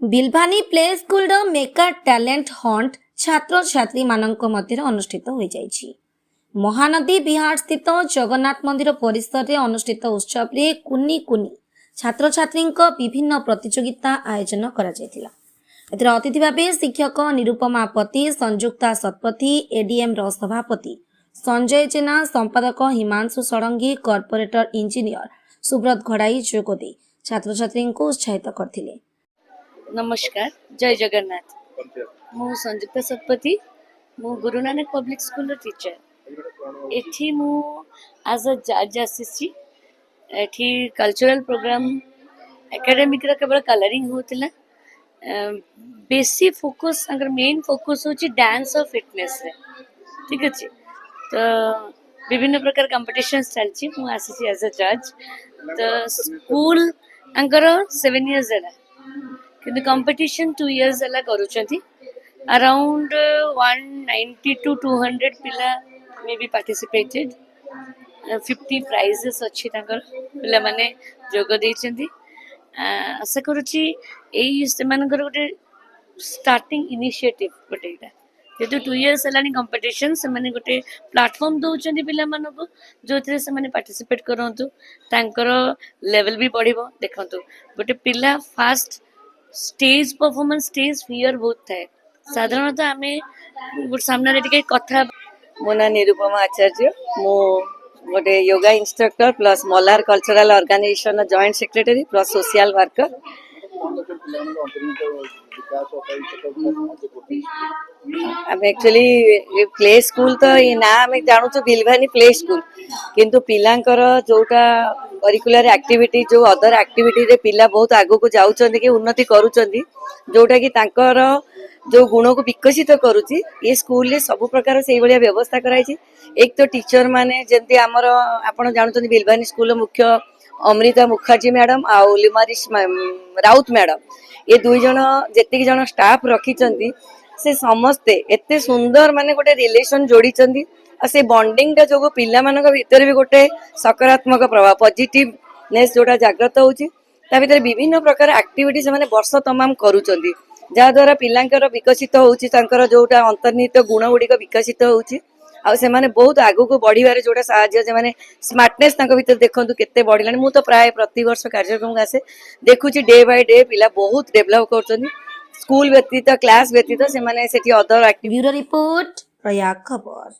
बिलभानी play school mega talent hunt छात्र छात्री मानक मध्य अनुष्ठित हो जाइछि। महानदी बिहार स्थित जगन्नाथ मंदिर परिसर में अनुष्ठित उत्सव रे कुनी कुनी छात्र छात्री विभिन्न प्रतियोगिता आयोजन करा जायतिला। एतिर अतिथि भावे शिक्षक निरुपमा पति, संयुक्ता सतपथी, एडीएम रो सभापति संजय जेना, संपादक हिमांशु षडंगी, कॉर्पोरेटर इंजीनियर सुब्रत घड़ाई जोगदे छात्र छात्री उत्साहित करथिले। नमस्कार, जय जगन्नाथ। मु संयुक्ता सतपथी, मु Guru Nanak public school teacher. एठी मु एज अ जज आसीछि। एठी कल्चरल प्रोग्राम एकेडमिक रा केवल कलरिंग होतिला। बेसी फोकस अगर मेन फोकस होची डांस और फिटनेस रे। ठीक अछि। तो विभिन्न प्रकार कंपटीशंस चलछि। मु आसीछि एज अ जज। तो स्कूल अंकर 7 इयर्स है किंतु कंपटीशन 2 इयर्स हला करूछंती। अराउंड 190 to 200 पिला मे बी पार्टिसिपेटेड। 50 प्राइजेस अच्छी तांकर पिला माने जोग देइछंती। आशा करूछि एई सेमानकर गोटे स्टार्टिंग इनिशिएटिव गोटे इटा जेतु 2 इयर्स हलानी कंपटीशन से माने गोटे प्लेटफॉर्म दउछंती पिला मानको जोथरे से माने पार्टिसिपेट करंतु तांकर लेवल भी बढ़िबो। देखंतु गोटे पिला fast stage performance stage fear बहुत थाए। साधारणतः आमे सामने टिके कथा। मो ना निरुपमा आचार्य। मो गोटे योगा इंस्ट्रक्टर प्लस मलार cultural organisation joint secretary plus social worker. Actually play school तो ये ना आम जानू तो बिलभानी प्ले स्कूल किंतु पिलांकर जोटा करिकुलर एक्टिविटी जो अदर एक्टिविटी रे पिला बहुत आगो को जाउछंती कि उन्नति करूछंती जोटा कि तांकर जो गुण को विकसित करूची ये स्कूल रे सब प्रकार से भलिया व्यवस्था कराई। एक तो टीचर माने जेंती हमर आपण जानछंती बिलभानी स्कूल मुख्य अमृता मुखर्जी मैडम आ लिमारिश राउत मैडम ये दुई जन जेतिक जन स्टाफ रखिचंती से समस्ते एते सुंदर माने गोटे रिलेशन जोड़ीचंती। आ से बॉन्डिंग टा जो पिला मानक भीतर भी गोटे सकारात्मक प्रभाव पॉजिटिवनेस जोटा जागृत होउची। ता भीतर विभिन्न प्रकार एक्टिविटी से माने वर्ष तमाम करूचंती जा द्वारा पिलांकर विकसित होउची तांकर जोटा अंतर्निहित गुण गुडी विकसित होउची। आ से माने बहुत आगु को बढ़िबारे जोटा साहाय्य जे माने स्मार्टनेस तांको भीतर देखंतु केते बढ़िलानी। मु तो प्राय प्रति वर्ष कार्यक्रम आसे देखुची डे बाय डे पिला बहुत डेवलप करचंती। स्कूल व्यतीत क्लास व्यतीत से माने सेठी other activity. Bureau report Prayag खबर।